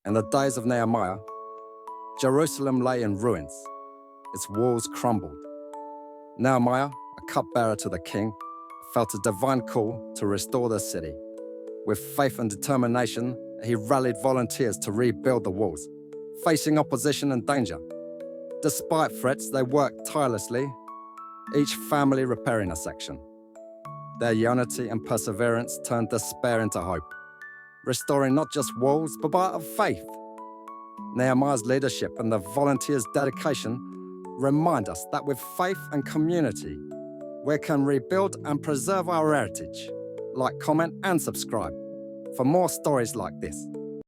In the days of Nehemiah, Jerusalem lay in ruins. Its walls crumbled. Nehemiah, a cupbearer to the king, felt a divine call to restore the city. With faith and determination, he rallied volunteers to rebuild the walls, facing opposition and danger. Despite threats, they worked tirelessly, each family repairing a section. Their unity and perseverance turned despair into hope, restoring not just walls, but of faith. Nehemiah's leadership and the volunteers' dedication remind us that with faith and community, we can rebuild and preserve our heritage. Like, comment, and subscribe for more stories like this.